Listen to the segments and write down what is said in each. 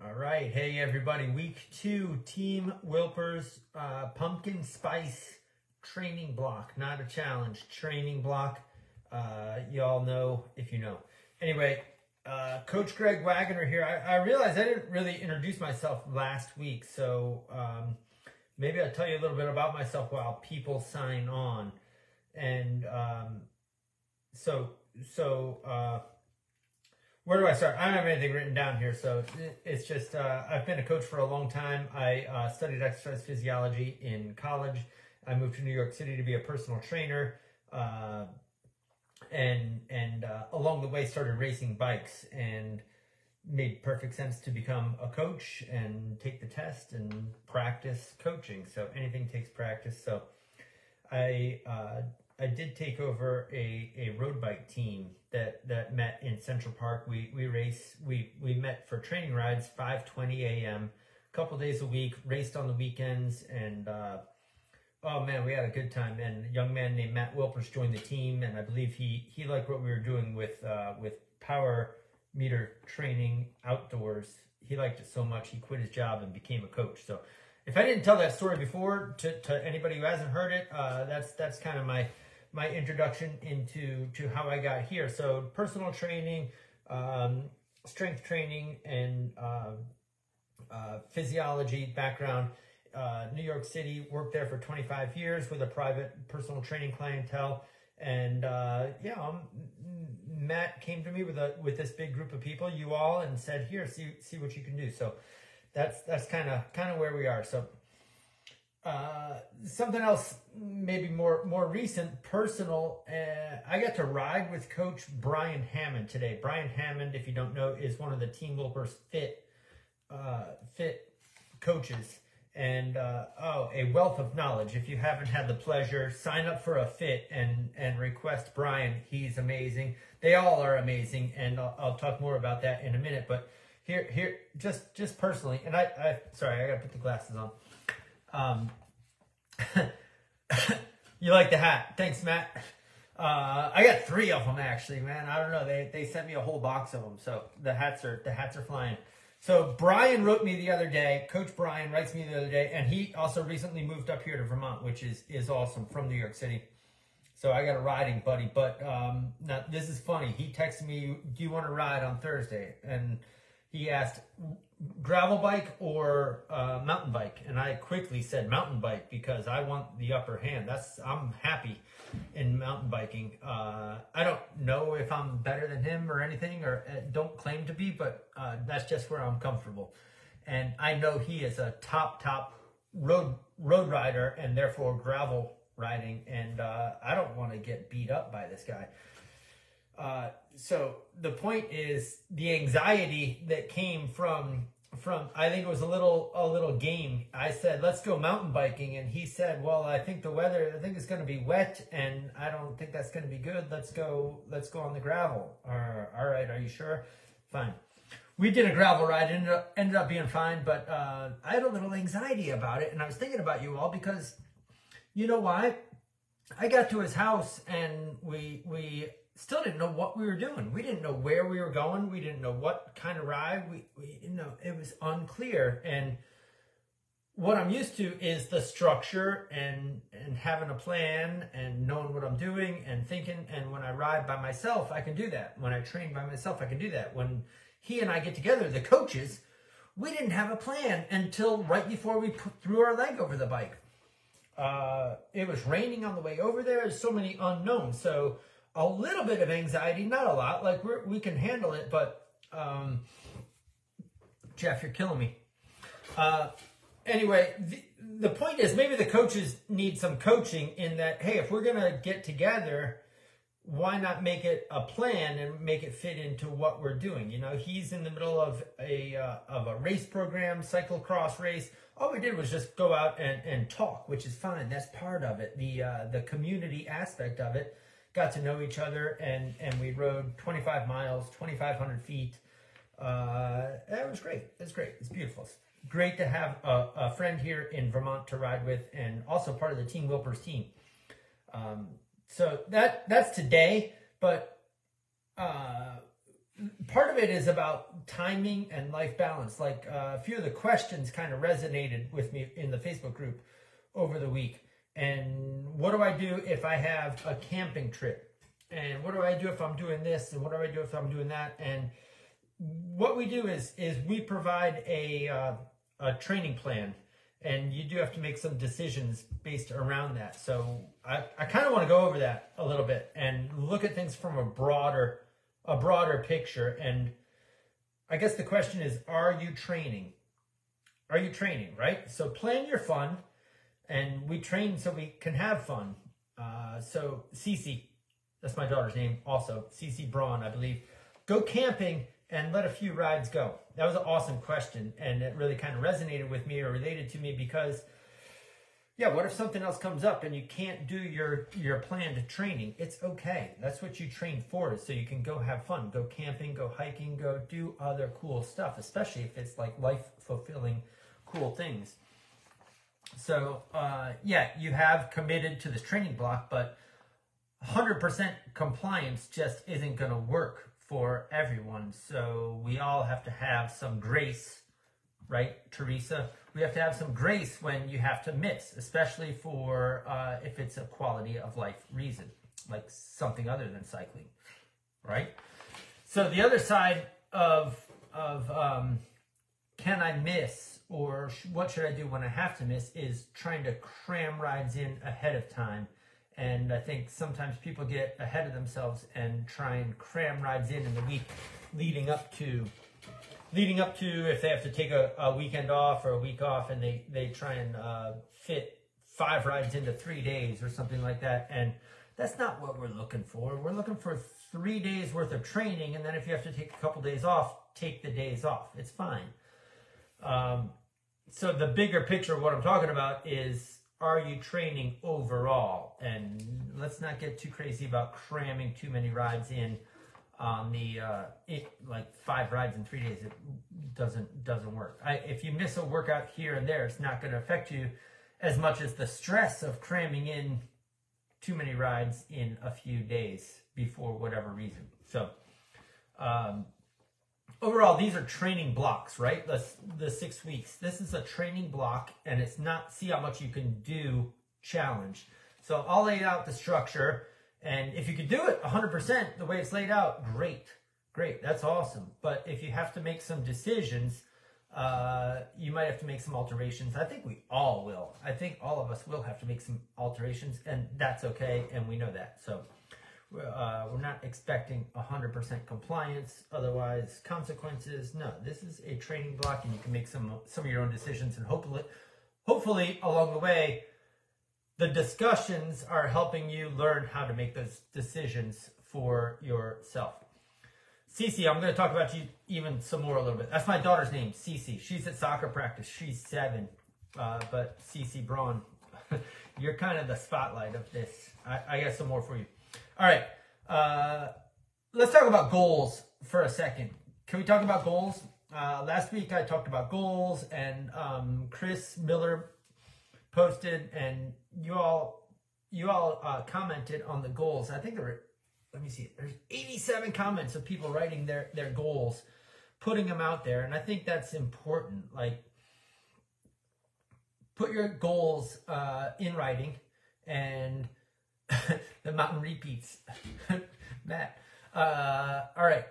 All right. Hey, everybody. Week 2, Team Wilper's pumpkin spice training block. Not a challenge. Training block. You all know if you know. Anyway, Coach Greg Wagoner here. I realized I didn't really introduce myself last week, so maybe I'll tell you a little bit about myself while people sign on. And where do I start? I don't have anything written down here, so it's just I've been a coach for a long time. I studied exercise physiology in college. I moved to New York City to be a personal trainer, and along the way started racing bikes, and made perfect sense to become a coach and take the test and practice coaching. So anything takes practice. So I did take over a road bike team that met in Central Park. We met for training rides 5:20 a.m. a couple days a week, raced on the weekends, and oh man, we had a good time. And a young man named Matt Wilpers joined the team, and I believe he liked what we were doing with power meter training outdoors. He liked it so much he quit his job and became a coach. So if I didn't tell that story before to anybody who hasn't heard it, that's kind of my introduction into how I got here. So personal training, strength training, and physiology background. New York City, worked there for 25 years with a private personal training clientele. And Matt came to me with this big group of people, you all, and said, "Here, see what you can do." So that's kind of where we are. So something else, maybe more recent, personal. I got to ride with Coach Brian Hammond today. Brian Hammond, if you don't know, is one of the Team Wilpers fit coaches, and a wealth of knowledge. If you haven't had the pleasure, sign up for a fit and request Brian. He's amazing. They all are amazing, and I'll talk more about that in a minute. But here, just personally, and sorry, I gotta put the glasses on. You like the hat? Thanks, Matt. I got 3 of them actually, man. I don't know. They sent me a whole box of them, so the hats are flying. So Brian wrote me the other day. Coach Brian writes me the other day, and he also recently moved up here to Vermont, which is awesome, from New York City. So I got a riding buddy. But now this is funny. He texted me, "Do you want to ride on Thursday?" And he asked, gravel bike or mountain bike, and I quickly said mountain bike because I want the upper hand. I'm happy in mountain biking. I don't know if I'm better than him or anything, or don't claim to be, but that's just where I'm comfortable. And I know he is a top road rider, and therefore gravel riding, and I don't want to get beat up by this guy. So the point is the anxiety that came from I think it was a little game. I said, "Let's go mountain biking," and he said, "Well, I think it's going to be wet, and I don't think that's going to be good. Let's go on the gravel." All right, are you sure? Fine. We did a gravel ride. Ended up being fine, but I had a little anxiety about it, and I was thinking about you all because you know why? I got to his house, and we still didn't know what we were doing. We didn't know where we were going. We didn't know what kind of ride. We it was unclear. And what I'm used to is the structure and having a plan and knowing what I'm doing and thinking. And when I ride by myself, I can do that. When I train by myself, I can do that. When he and I get together, the coaches, we didn't have a plan until right before we threw our leg over the bike. It was raining on the way over there. There's so many unknowns. So a little bit of anxiety, not a lot. Like we can handle it, but Jeff, you're killing me. Anyway, the point is maybe the coaches need some coaching in that. Hey, if we're gonna get together, why not make it a plan and make it fit into what we're doing? You know, he's in the middle of a race program, cyclocross race. All we did was just go out and talk, which is fine. That's part of it. The community aspect of it. Got to know each other, and we rode 25 miles, 2,500 feet. It was great. It's great. It's beautiful. It's great to have a friend here in Vermont to ride with, and also part of the Team Wilpers team. So that's today, but part of it is about timing and life balance. Like a few of the questions kind of resonated with me in the Facebook group over the week. And what do I do if I have a camping trip? And what do I do if I'm doing this? And what do I do if I'm doing that? And what we do is we provide a training plan, and you do have to make some decisions based around that. So I kind of want to go over that a little bit and look at things from a broader picture. And I guess the question is, are you training? Are you training, right? So plan your fun, and we train so we can have fun. So Cece, that's my daughter's name also, Cece Braun, I believe. Go camping and let a few rides go. That was an awesome question, and it really kind of resonated with me or related to me because, yeah, what if something else comes up and you can't do your planned training? It's okay. That's what you train for, so you can go have fun, go camping, go hiking, go do other cool stuff, especially if it's like life-fulfilling cool things. So, yeah, you have committed to this training block, but 100% compliance just isn't going to work for everyone. So we all have to have some grace, right, Teresa? We have to have some grace when you have to miss, especially for if it's a quality of life reason, like something other than cycling, right? So the other side of can I miss, or what should I do when I have to miss, is trying to cram rides in ahead of time. And I think sometimes people get ahead of themselves and try and cram rides in the week leading up to if they have to take a weekend off or a week off, and they try and fit 5 rides into 3 days or something like that. And that's not what we're looking for. We're looking for 3 days worth of training, and then if you have to take a couple days off, take the days off. It's fine. So the bigger picture of what I'm talking about is, are you training overall? And let's not get too crazy about cramming too many rides in on the like 5 rides in 3 days. It doesn't work. If you miss a workout here and there, it's not going to affect you as much as the stress of cramming in too many rides in a few days before whatever reason. So overall, these are training blocks, right? The 6 weeks. This is a training block, and it's not see how much you can do challenge. So I'll lay out the structure, and if you could do it 100% the way it's laid out, great. That's awesome. But if you have to make some decisions, you might have to make some alterations. I think we all will. I think all of us will have to make some alterations, and that's okay, and we know that. So we're not expecting 100% compliance, otherwise consequences. No, this is a training block, and you can make some of your own decisions, and hopefully along the way, the discussions are helping you learn how to make those decisions for yourself. Cece, I'm going to talk about you even some more a little bit. That's my daughter's name, Cece. She's at soccer practice. She's 7, but Cece Braun, you're kind of the spotlight of this. I got some more for you. All right, let's talk about goals for a second. Can we talk about goals? Last week I talked about goals, and Chris Miller posted, and you all commented on the goals. I think there were, let me see, there's 87 comments of people writing their goals, putting them out there, and I think that's important. Like, put your goals in writing, and the mountain repeats. Matt. All right.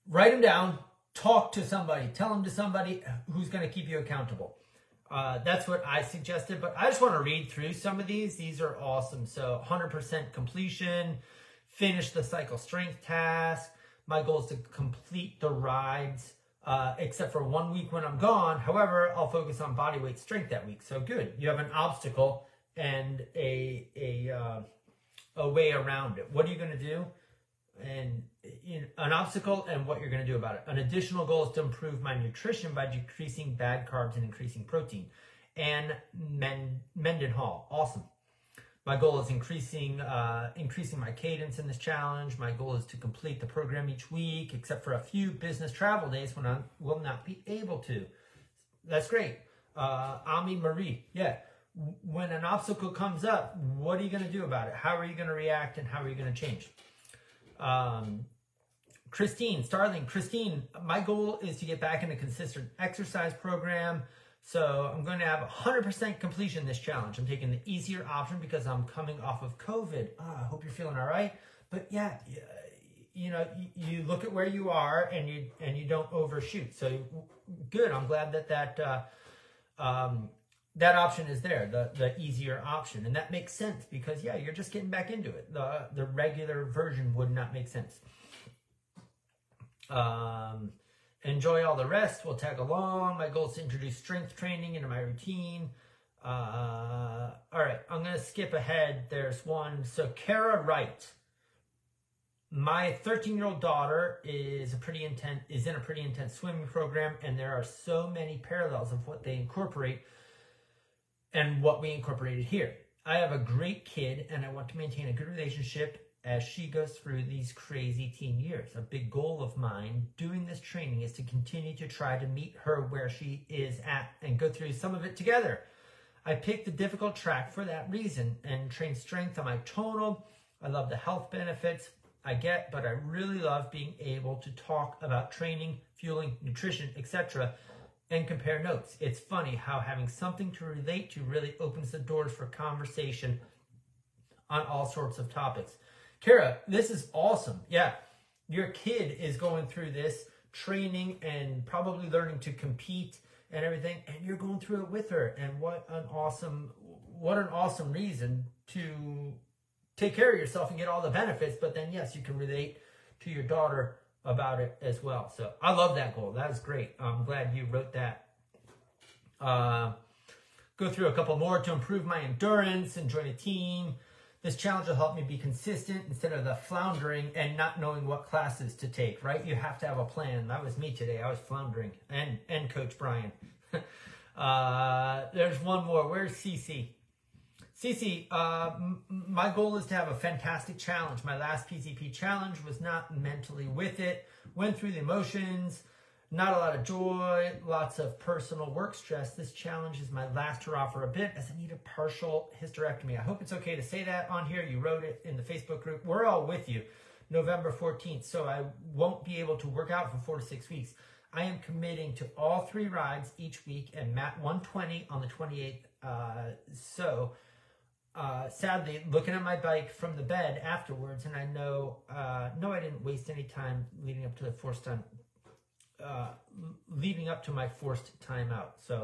Write them down. Talk to somebody. Tell them to somebody who's going to keep you accountable. That's what I suggested, but I just want to read through some of these. These are awesome. So 100% completion, finish the cycle strength task. My goal is to complete the rides, except for 1 week when I'm gone. However, I'll focus on body weight strength that week. So good. You have an obstacle and a way around it. What are you going to do? And an obstacle and what you're going to do about it. An additional goal is to improve my nutrition by decreasing bad carbs and increasing protein. And Mendenhall, awesome. My goal is increasing my cadence in this challenge. My goal is to complete the program each week, except for a few business travel days when I will not be able to. That's great. Ami Marie, yeah. When an obstacle comes up, what are you going to do about it? How are you going to react, and how are you going to change? Christine, my goal is to get back in a consistent exercise program. So I'm going to have 100% completion this challenge. I'm taking the easier option because I'm coming off of COVID. I hope you're feeling all right. But yeah, you know, you look at where you are and you don't overshoot. So good. I'm glad that option is there, the easier option, and that makes sense because yeah, you're just getting back into it. The regular version would not make sense. Enjoy all the rest. We'll tag along. My goal is to introduce strength training into my routine. All right, I'm going to skip ahead. There's one. So Kara Wright. My 13-year-old daughter is in a pretty intense swimming program, and there are so many parallels of what they incorporate and what we incorporated here. I have a great kid, and I want to maintain a good relationship as she goes through these crazy teen years. A big goal of mine doing this training is to continue to try to meet her where she is at and go through some of it together. I picked the difficult track for that reason and train strength on my tonal. I love the health benefits I get, but I really love being able to talk about training, fueling, nutrition, etc., and compare notes. It's funny how having something to relate to really opens the doors for conversation on all sorts of topics. Kara, this is awesome. Yeah, your kid is going through this training and probably learning to compete and everything, and you're going through it with her. And what an awesome reason to take care of yourself and get all the benefits. But then, yes, you can relate to your daughter about it as well. So I love that goal. That is great. I'm glad you wrote that. Go through a couple more to improve my endurance and join a team. This challenge will help me be consistent instead of the floundering and not knowing what classes to take, right? You have to have a plan. That was me today. I was floundering. And Coach Brian. There's one more. Where's Cece? Cece, my goal is to have a fantastic challenge. My last PCP challenge was not mentally with it. Went through the emotions, not a lot of joy, lots of personal work stress. This challenge is my last hurrah for a bit as I need a partial hysterectomy. I hope it's okay to say that on here. You wrote it in the Facebook group. We're all with you. November 14th. So I won't be able to work out for 4 to 6 weeks. I am committing to all 3 rides each week and MAT 120 on the 28th. Sadly, looking at my bike from the bed afterwards, and I know I didn't waste any time leading up to my forced time out. So,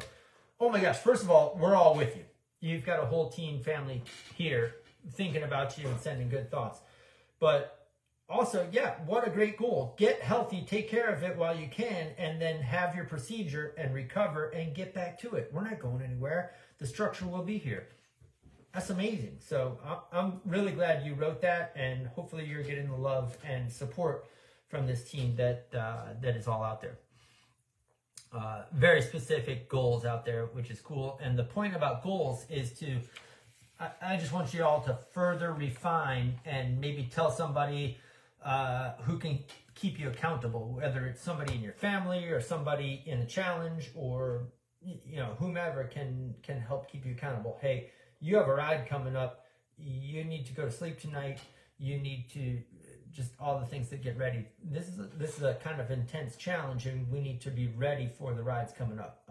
oh my gosh, first of all, we're all with you. You've got a whole team family here thinking about you and sending good thoughts. But also, yeah, what a great goal. Get healthy, take care of it while you can, and then have your procedure and recover and get back to it. We're not going anywhere. The structure will be here. That's amazing. So I'm really glad you wrote that, and hopefully you're getting the love and support from this team that is all out there. Very specific goals out there, which is cool. And the point about goals is I just want you all to further refine and maybe tell somebody who can keep you accountable, whether it's somebody in your family or somebody in a challenge or whomever can help keep you accountable. Hey, you have a ride coming up. You need to go to sleep tonight. You need to just all the things that get ready. This is a kind of intense challenge, and we need to be ready for the rides coming up.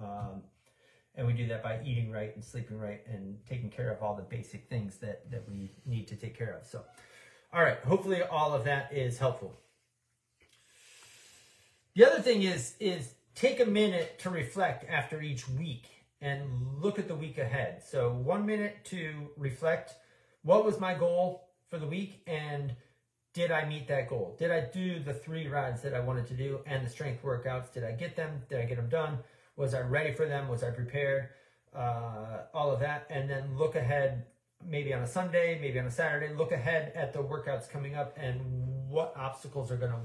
And we do that by eating right and sleeping right and taking care of all the basic things that we need to take care of. So, all right. Hopefully all of that is helpful. The other thing is take a minute to reflect after each week and look at the week ahead. So 1 minute to reflect, what was my goal for the week, and did I meet that goal? Did I do the 3 rides that I wanted to do and the strength workouts? Did I get them? Did I get them done? Was I ready for them? Was I prepared? All of that. And then look ahead, maybe on a Sunday, maybe on a Saturday, look ahead at the workouts coming up and what obstacles are going to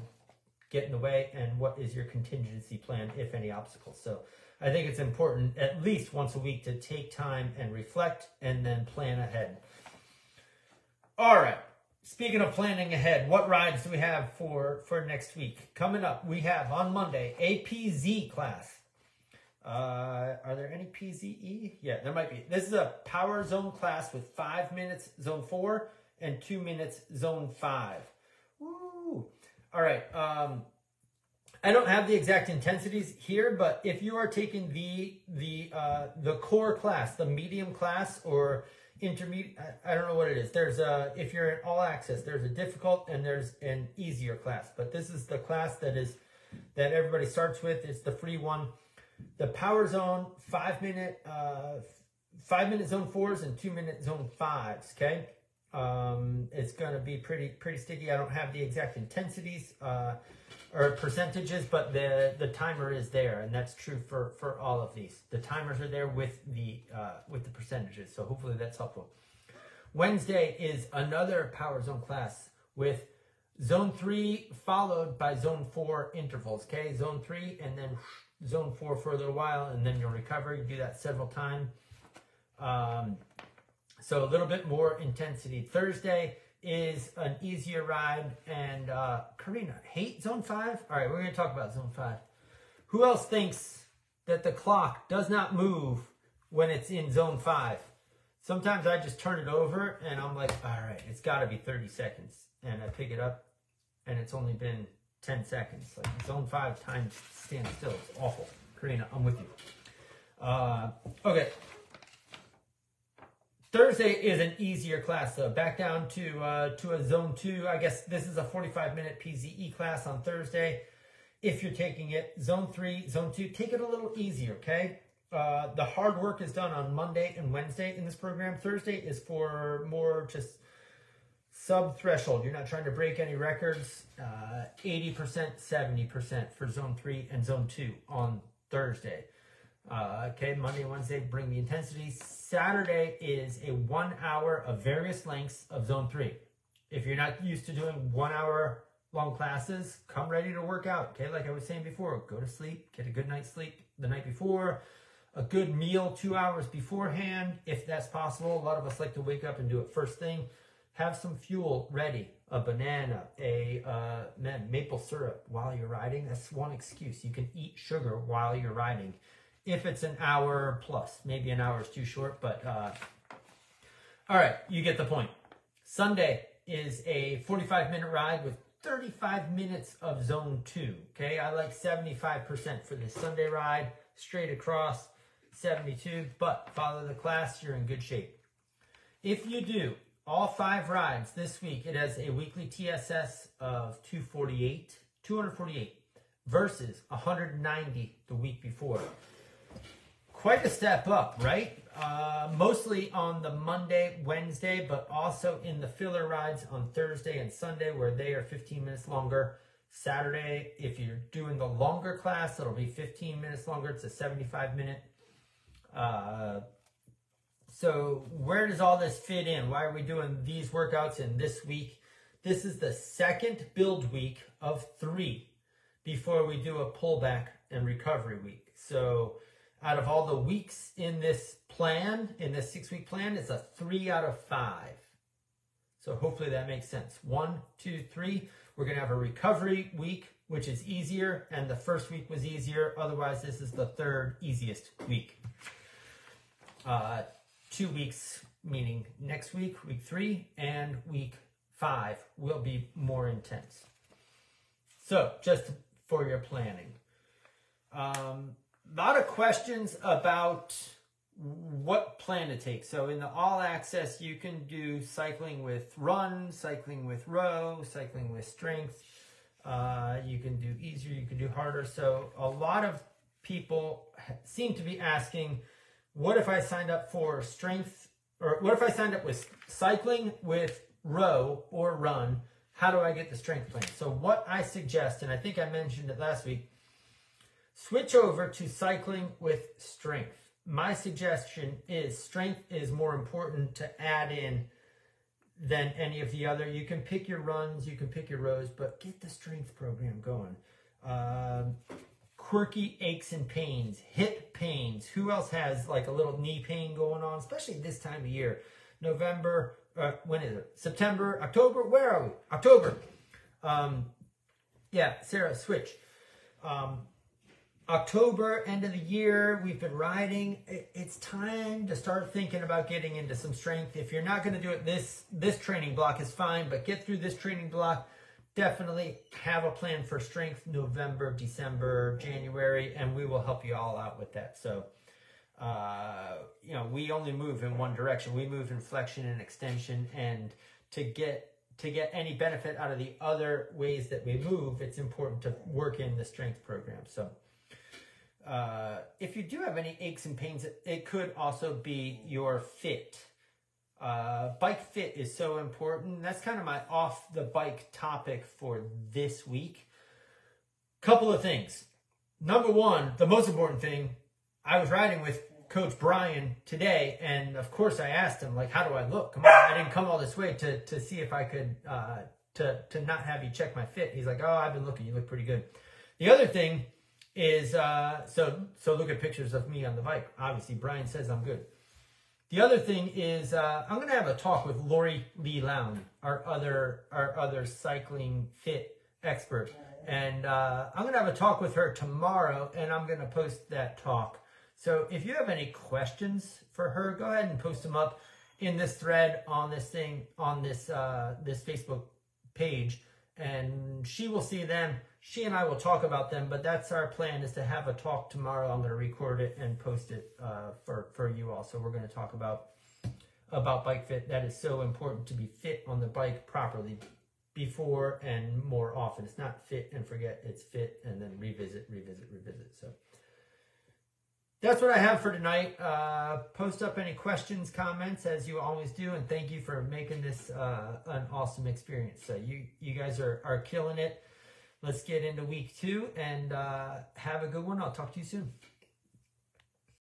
get in the way and what is your contingency plan, if any obstacles. So I think it's important at least once a week to take time and reflect and then plan ahead. All right. Speaking of planning ahead, what rides do we have for next week? Coming up, we have on Monday a PZ class. Are there any PZE? Yeah, there might be. This is a power zone class with 5 minutes zone 4 and 2 minutes zone 5. Woo! All right. I don't have the exact intensities here, but if you are taking the core class, the medium class or intermediate, I don't know what it is. There's if you're in all access, there's a difficult and there's an easier class. But this is the class that everybody starts with. It's the free one. The power zone, 5 minute, 5 minute zone 4s and 2 minute zone 5s. Okay. It's going to be pretty sticky. I don't have the exact intensities, or percentages, but the timer is there, and that's true for all of these. The timers are there with the percentages, so hopefully that's helpful. Wednesday is another power zone class with zone 3 followed by zone 4 intervals. Okay, zone 3 and then zone 4 for a little while, and then you'll recover. You do that several times. So a little bit more intensity. Thursday is an easier ride. And Karina, hate zone 5? All right, we're going to talk about zone 5. Who else thinks that the clock does not move when it's in zone 5? Sometimes I just turn it over and I'm like, all right, it's got to be 30 seconds. And I pick it up and it's only been 10 seconds. Like zone 5 time stands still. It's awful. Karina, I'm with you. Okay. Thursday is an easier class, though. Back down to a zone 2. I guess this is a 45-minute PZE class on Thursday. If you're taking it, zone 3, zone 2, take it a little easier, okay? The hard work is done on Monday and Wednesday in this program. Thursday is for more just sub-threshold. You're not trying to break any records. 80%, 70% for zone 3 and zone 2 on Thursday. Okay, Monday and Wednesday bring the intensity. Saturday is a 1 hour of various lengths of zone 3. If you're not used to doing 1 hour long classes, come ready to work out. Okay, like I was saying before, go to sleep, get a good night's sleep the night before, a good meal 2 hours beforehand, if that's possible. A lot of us like to wake up and do it first thing. Have some fuel ready, a banana, maple syrup while you're riding. That's one excuse. You can eat sugar while you're riding. If it's an hour plus, maybe an hour is too short, but all right, you get the point. Sunday is a 45-minute ride with 35 minutes of zone 2. Okay, I like 75% for this Sunday ride, straight across 72, but follow the class, you're in good shape. If you do all 5 rides this week, it has a weekly TSS of 248 versus 190 the week before. Quite a step up, right? Mostly on the Monday, Wednesday, but also in the filler rides on Thursday and Sunday where they are 15 minutes longer. Saturday, if you're doing the longer class, it'll be 15 minutes longer. It's a 75-minute. So where does all this fit in? Why are we doing these workouts in this week? This is the second build week of 3 before we do a pullback and recovery week. So out of all the weeks in this plan, in this 6-week plan, it's a 3 out of 5. So hopefully that makes sense. 1, 2, 3. We're going to have a recovery week, which is easier, and the first week was easier. Otherwise, this is the 3rd easiest week. 2 weeks, meaning next week, week 3, and week 5 will be more intense. So just for your planning. A lot of questions about what plan to take. So in the all access, you can do cycling with run, cycling with row, cycling with strength. You can do easier, you can do harder. So a lot of people seem to be asking, what if I signed up for strength, or what if I signed up with cycling with row or run? How do I get the strength plan? So what I suggest, and I think I mentioned it last week, switch over to cycling with strength. My suggestion is strength is more important to add in than any of the other. You can pick your runs, you can pick your rows, but get the strength program going. Quirky aches and pains, hip pains. Who else has like a little knee pain going on, especially this time of year? November, when is it? September, October? Where are we? October. Yeah, Sarah, switch. October, end of the year, we've been riding. It's time to start thinking about getting into some strength. If you're not going to do it, this training block is fine, but get through this training block. definitely have a plan for strength November, December, January, and we will help you all out with that. So, we only move in one direction. We move in flexion and extension, and to get any benefit out of the other ways that we move, it's important to work in the strength program. So, if you do have any aches and pains, it could also be your fit. Bike fit is so important. That's kind of my off the bike topic for this week. Couple of things. Number one, the most important thing, I was riding with Coach Brian today, and of course I asked him, like, how do I look? Come on, I didn't come all this way to see if I could, to not have you check my fit. He's like, oh, I've been looking, you look pretty good. The other thing is, so look at pictures of me on the bike. Obviously, Brian says I'm good. The other thing is, I'm going to have a talk with Lori Lee Lown, our other cycling fit expert. And I'm going to have a talk with her tomorrow, and I'm going to post that talk. So if you have any questions for her, go ahead and post them up in this thread on this thing, on this Facebook page, and she will see them. She and I will talk about them, but that's our plan, is to have a talk tomorrow. I'm going to record it and post it for you all. So we're going to talk about bike fit. That is so important, to be fit on the bike properly before and more often. It's not fit and forget, it's fit and then revisit. So that's what I have for tonight. Post up any questions, comments, as you always do, and thank you for making this an awesome experience. So you guys are killing it. Let's get into week 2 and have a good one. I'll talk to you soon.